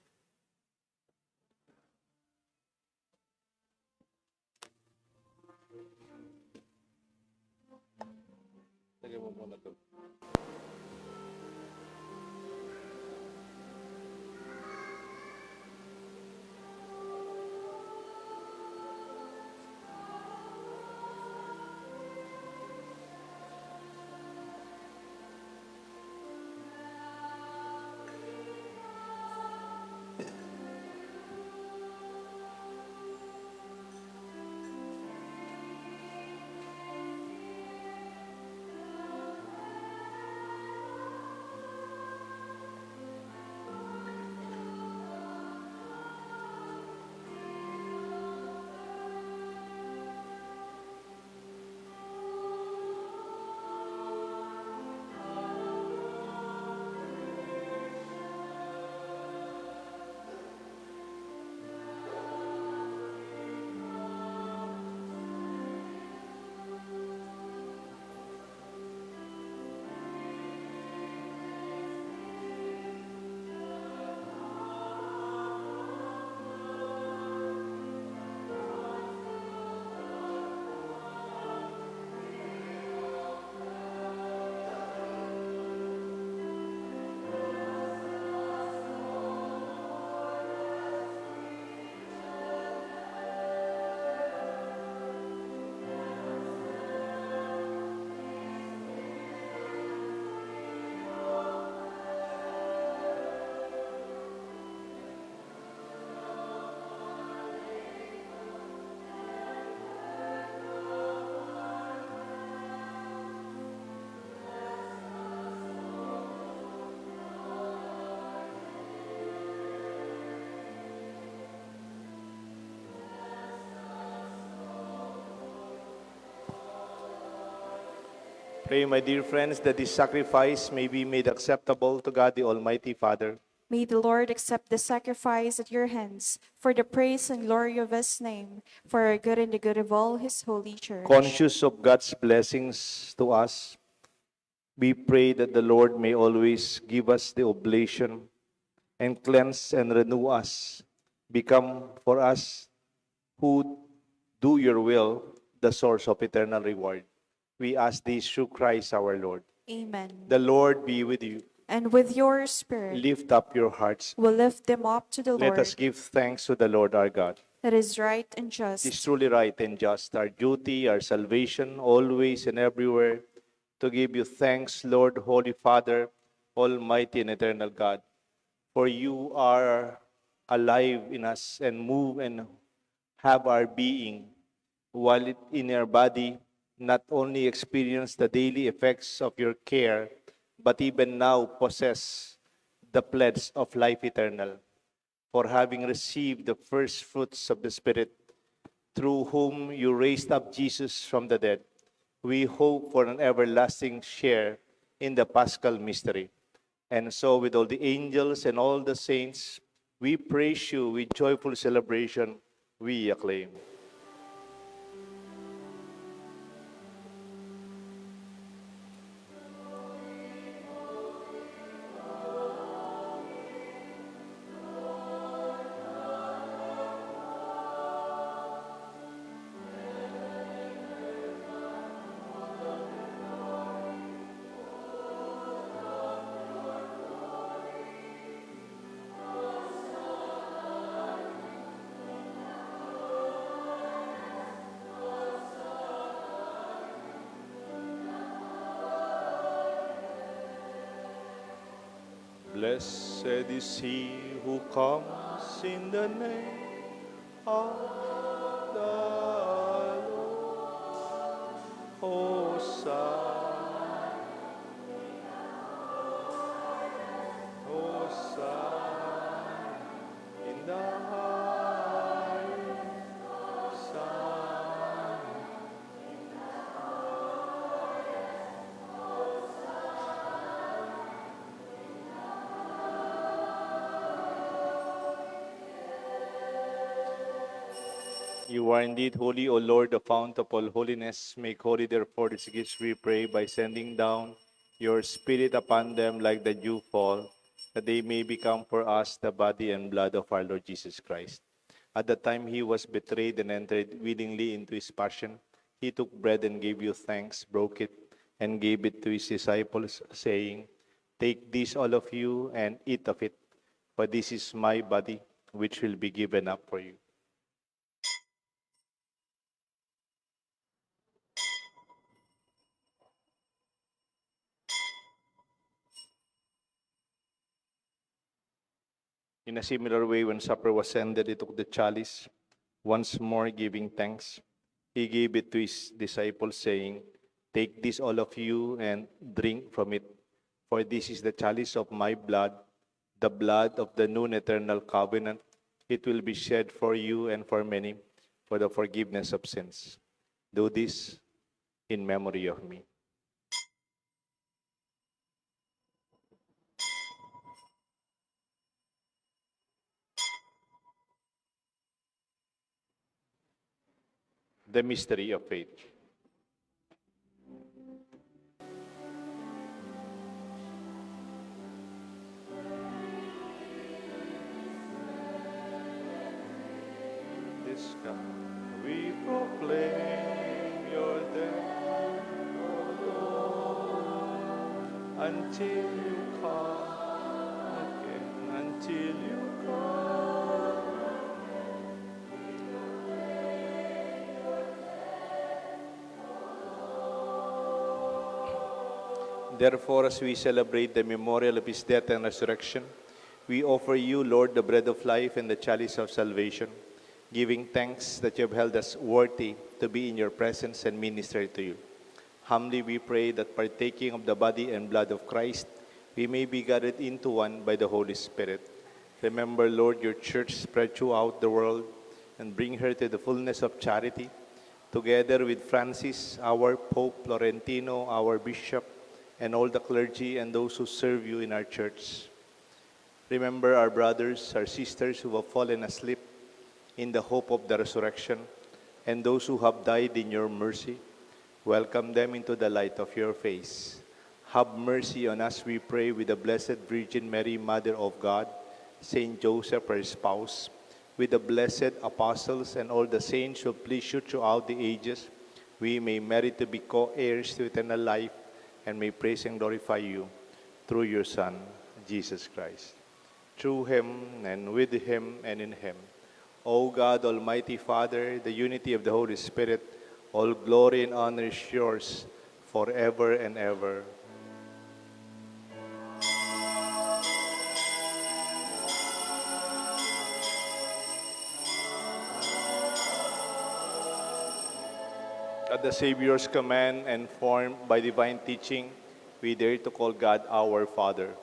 S2: Pray, my dear friends, that this sacrifice may be made acceptable to God the Almighty Father.
S1: May the Lord accept the sacrifice at your hands for the praise and glory of his name, for our good and the good of all his holy church.
S2: Conscious of God's blessings to us, we pray that the Lord may always give us the oblation and cleanse and renew us, become for us who do your will the source of eternal reward. We ask this through Christ our Lord.
S1: Amen.
S2: The Lord be with you.
S1: And with your spirit,
S2: Lift up your hearts.
S1: we'll lift them up to the
S2: Let
S1: Lord.
S2: us give thanks to the Lord our God.
S1: That is right and
S2: It is
S1: just.
S2: truly right and just, our duty, our salvation, always and everywhere, to give you thanks, Lord, Holy Father, Almighty and eternal God. For you are alive in us and move and have our being, while in our body not only experience the daily effects of your care, but even now possess the pledge of life eternal. For having received the first fruits of the Spirit, through whom you raised up Jesus from the dead, we hope for an everlasting share in the Paschal mystery. And so, with all the angels and all the saints, we praise you with joyful celebration. We acclaim. Blessed is he who comes in the name of the Lord. Hosanna, Hosanna in the highest. Hosanna. You are indeed holy, O Lord, the fount of all holiness. Make holy, therefore, these gifts, we pray, by sending down your Spirit upon them like the dew fall, that they may become for us the body and blood of our Lord Jesus Christ. At the time he was betrayed and entered willingly into his passion, he took bread and gave you thanks, broke it, and gave it to his disciples, saying, Take this, all of you, and eat of it, for this is my body, which will be given up for you. In a similar way, when supper was ended, he took the chalice, once more giving thanks. He gave it to his disciples, saying, Take this, all of you, and drink from it, for this is the chalice of my blood, the blood of the new and eternal covenant. It will be shed for you and for many for the forgiveness of sins. Do this in memory of me. The mystery of faith. This cup we proclaim your death, O Lord, until you come again, until you come. Therefore, as we celebrate the memorial of his death and resurrection, we offer you, Lord, the bread of life and the chalice of salvation, giving thanks that you have held us worthy to be in your presence and minister to you. Humbly we pray that partaking of the body and blood of Christ, we may be gathered into one by the Holy Spirit. Remember, Lord, your church spread throughout the world and bring her to the fullness of charity, together with Francis, our Pope, Florentino, our Bishop, and all the clergy and those who serve you in our church. Remember our brothers, our sisters who have fallen asleep in the hope of the resurrection, and those who have died in your mercy. Welcome them into the light of your face. Have mercy on us, we pray, with the Blessed Virgin Mary, Mother of God, Saint Joseph, her spouse, with the blessed apostles and all the saints who please you throughout the ages, we may merit to be co-heirs to eternal life and may praise and glorify you through your Son, Jesus Christ. Through him and with him and in him, O God, Almighty Father, the unity of the Holy Spirit, all glory and honor is yours forever and ever. At the Savior's command and formed by divine teaching, we dare to call God our Father.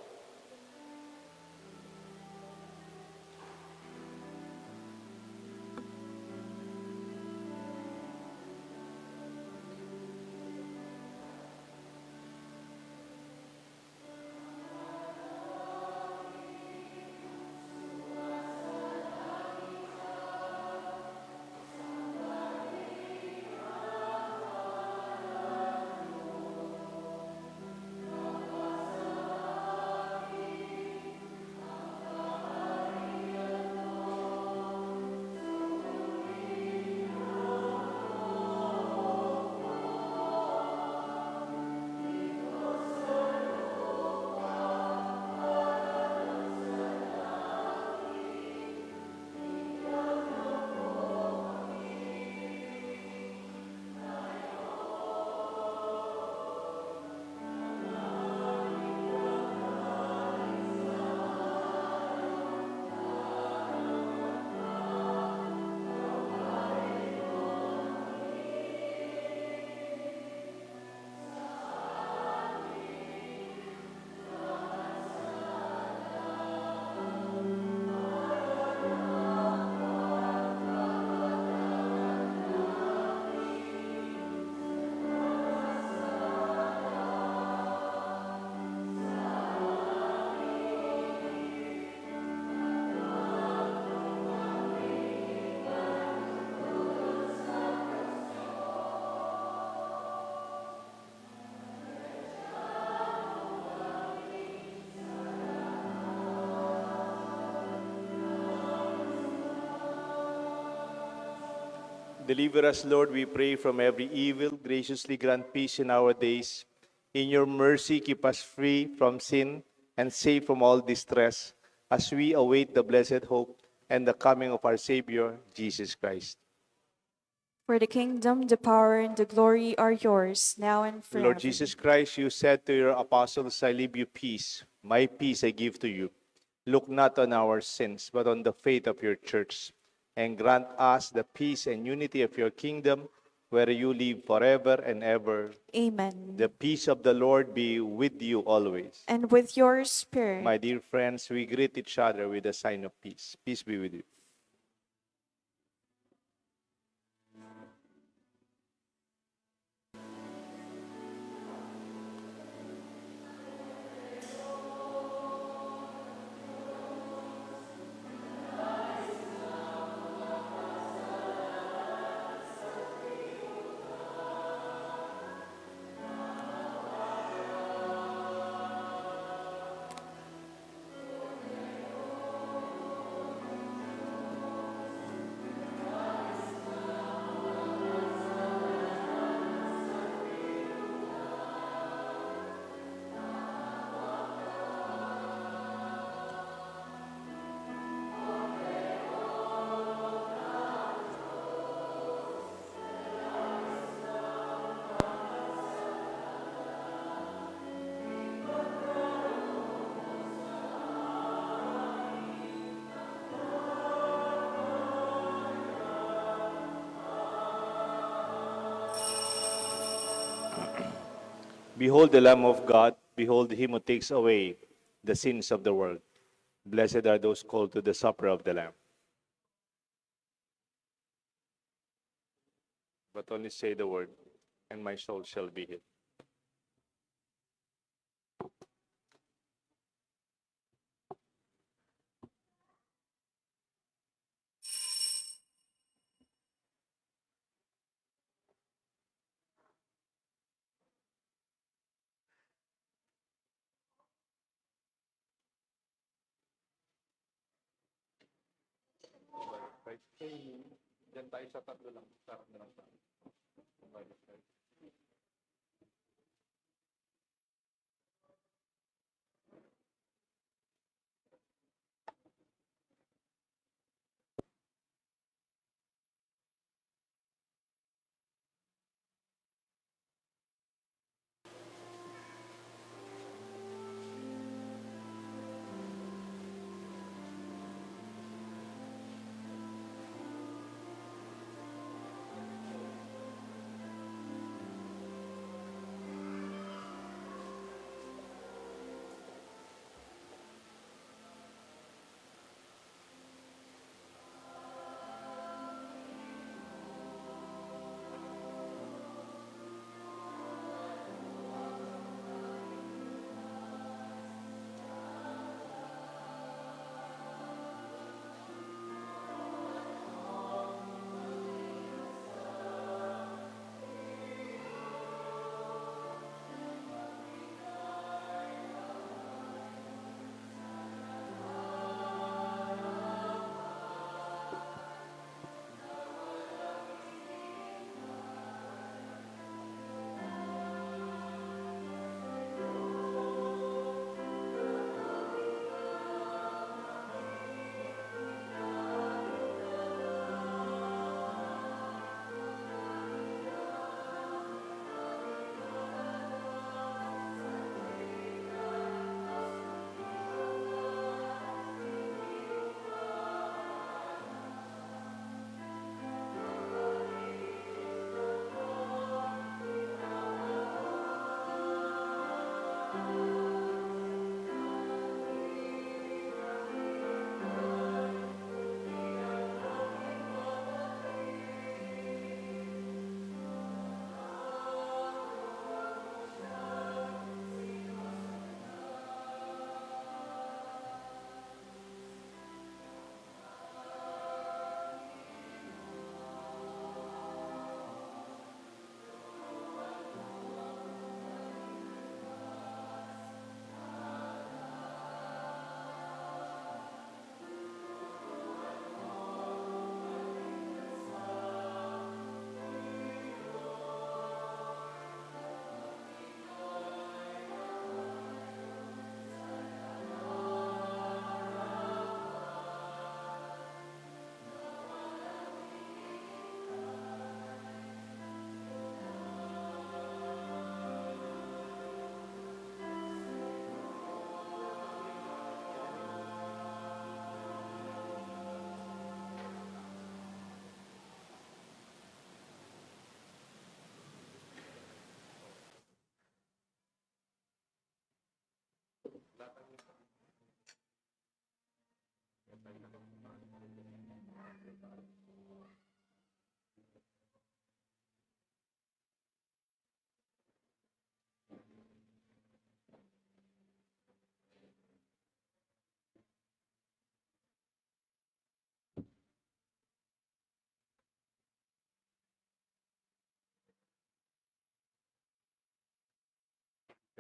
S2: Deliver us, Lord, we pray, from every evil. Graciously grant peace in our days. In your mercy, keep us free from sin and safe from all distress, as we await the blessed hope and the coming of our Savior, Jesus Christ.
S1: For the kingdom, the power, and the glory are yours, now and forever.
S2: Lord Jesus Christ, you said to your apostles, I leave you peace. My peace I give to you. Look not on our sins, but on the faith of your church, and grant us the peace and unity of your kingdom, where you live forever and ever.
S1: Amen.
S2: The peace of the Lord be with you always.
S1: And with your spirit.
S2: My dear friends, we greet each other with a sign of peace. Peace be with you. Behold the Lamb of God, behold him who takes away the sins of the world. Blessed are those called to the supper of the Lamb. But only say the word, and my soul shall be healed. Diyan tayo sa tatlo lang. Sarap na lang tayo.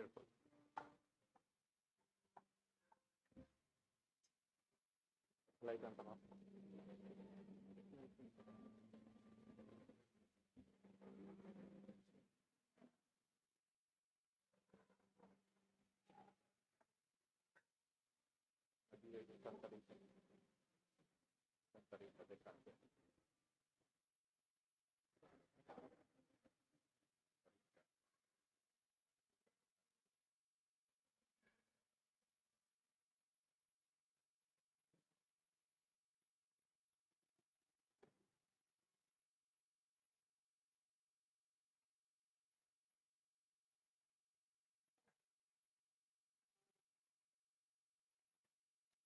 S2: Careful. Light ang tama. Santa Rita. Santa Rita de Castro.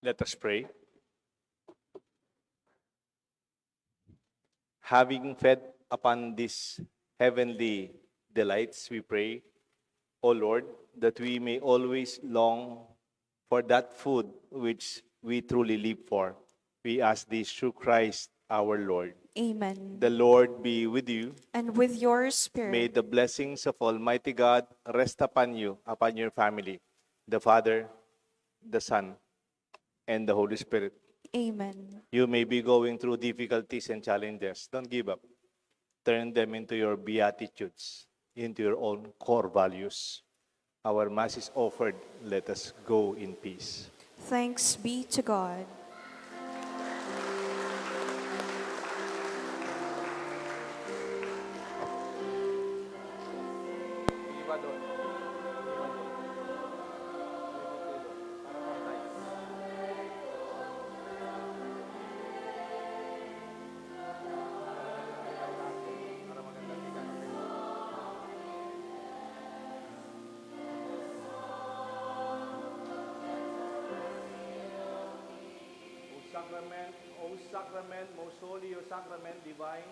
S2: Let us pray. Having fed upon these heavenly delights, we pray, O Lord, that we may always long for that food which we truly live for. We ask this through Christ our Lord.
S1: Amen.
S2: The Lord be with you.
S1: And with your
S2: May
S1: spirit,
S2: the blessings of Almighty God rest upon you, upon your family, the Father, the Son, and the Holy Spirit.
S1: Amen.
S2: You may be going through difficulties and challenges. Don't give up. Turn them into your beatitudes, into your own core values. Our Mass is offered. Let us go in peace.
S1: Thanks be to God.
S2: O sacrament, most holy, O sacrament divine,